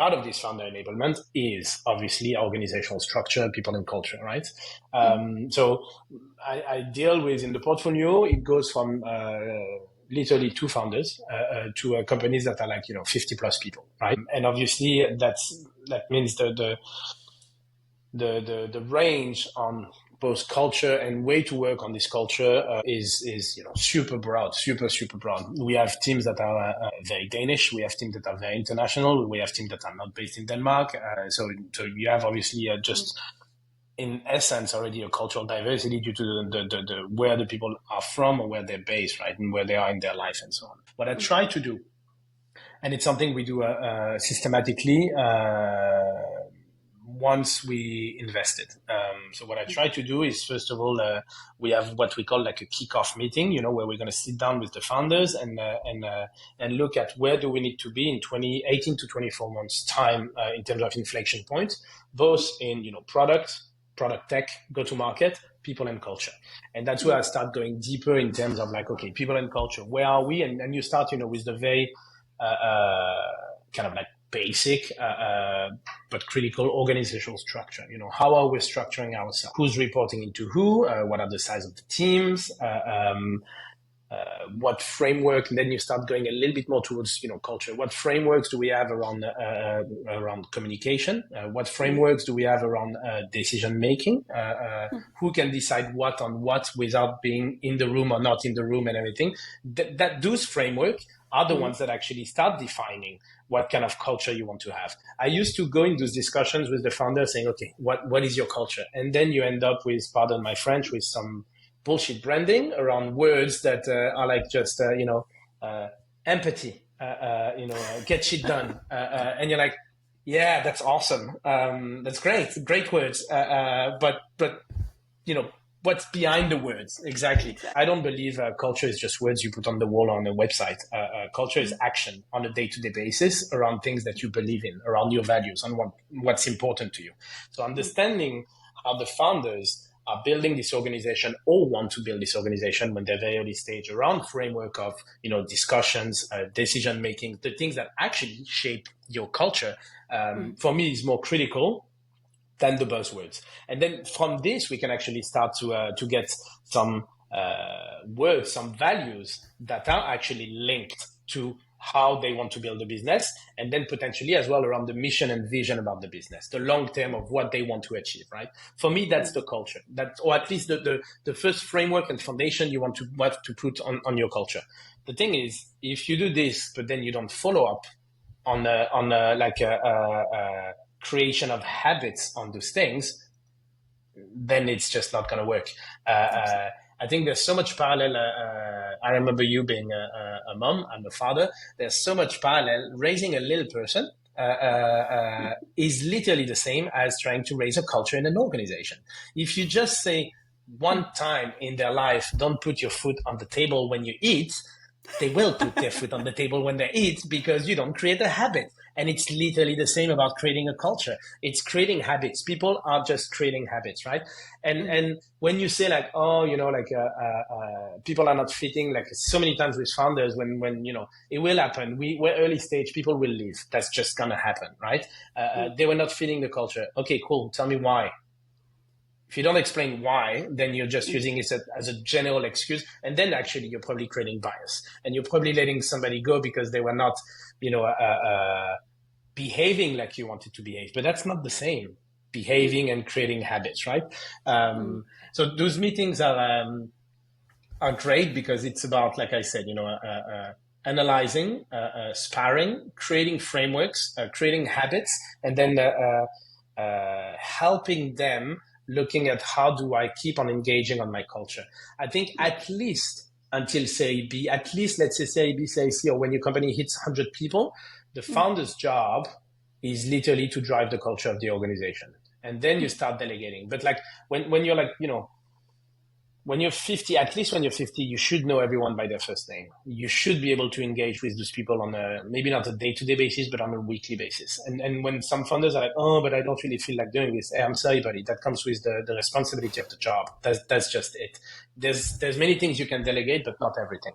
part of this founder enablement is obviously organizational structure, people and culture, right? So I deal with, in the portfolio, it goes from literally 2 founders to companies that are like, 50 plus people, right? And obviously that means the range on both culture and way to work on this culture is super broad, super broad. We have teams that are very Danish. We have teams that are very international. We have teams that are not based in Denmark. So you have obviously just in essence already a cultural diversity due to the where the people are from or where they're based, right, and where they are in their life and so on. What I try to do, and it's something we do systematically once we invested. So what I try to do is, first of all, we have what we call like a kickoff meeting, where we're going to sit down with the founders and look at where do we need to be in 18 to 24 months time in terms of inflection points, both in, product tech, go-to-market, people and culture. And that's where I start going deeper in terms of like, okay, people and culture, where are we? And you start, with the very kind of like basic but critical organizational structure. How are we structuring ourselves? Who's reporting into who? What are the size of the teams? What framework? And then you start going a little bit more towards culture. What frameworks do we have around communication? What frameworks do we have around decision making? Who can decide what on what without being in the room or not in the room and everything? Those frameworks are the ones that actually start defining what kind of culture you want to have. I used to go in those discussions with the founder saying, okay, what is your culture? And then you end up with, pardon my French, with some bullshit branding around words that are like just, empathy, get shit done. And you're like, yeah, that's awesome. That's great words. But what's behind the words? Exactly. I don't believe culture is just words you put on the wall on a website. Culture is action on a day-to-day basis around things that you believe in, around your values, on what's important to you. So understanding how the founders are building this organization or want to build this organization when they're very early stage around framework of, discussions, decision making, the things that actually shape your culture, for me is more critical than the buzzwords. And then from this, we can actually start to get some words, some values that are actually linked to how they want to build a business, and then potentially as well around the mission and vision about the business, the long term of what they want to achieve, right? For me, that's the culture, or at least the first framework and foundation you want to put on your culture. The thing is, if you do this, but then you don't follow up on creation of habits on those things, then it's just not going to work. I think there's so much parallel. I remember you being a mom. I'm a father. There's so much parallel. Raising a little person is literally the same as trying to raise a culture in an organization. If you just say one time in their life, don't put your foot on the table when you eat, they will put their foot on the table when they eat because you don't create a habit. And it's literally the same about creating a culture. It's creating habits. People are just creating habits, right? And when you say like, people are not fitting, like so many times with founders, when it will happen. We're early stage, people will leave. That's just gonna happen, right? They were not fitting the culture. Okay, cool. Tell me why. If you don't explain why, then you're just using it as a general excuse. And then actually you're probably creating bias and you're probably letting somebody go because they were not, behaving like you wanted to behave. But that's not the same, behaving and creating habits, right? So those meetings are great because it's about, like I said, analyzing, sparring, creating frameworks, creating habits, and then helping them looking at how do I keep on engaging on my culture. I think at least until Series B, at least let's say Series B, Series C, or when your company hits 100 people, the founder's job is literally to drive the culture of the organization. And then you start delegating. But like when you're like, when you're 50, at least when you're 50, you should know everyone by their first name. You should be able to engage with those people on maybe not a day-to-day basis, but on a weekly basis. And when some founders are like, oh, but I don't really feel like doing this. Hey, I'm sorry, buddy. That comes with the responsibility of the job. That's just it. There's many things you can delegate, but not everything.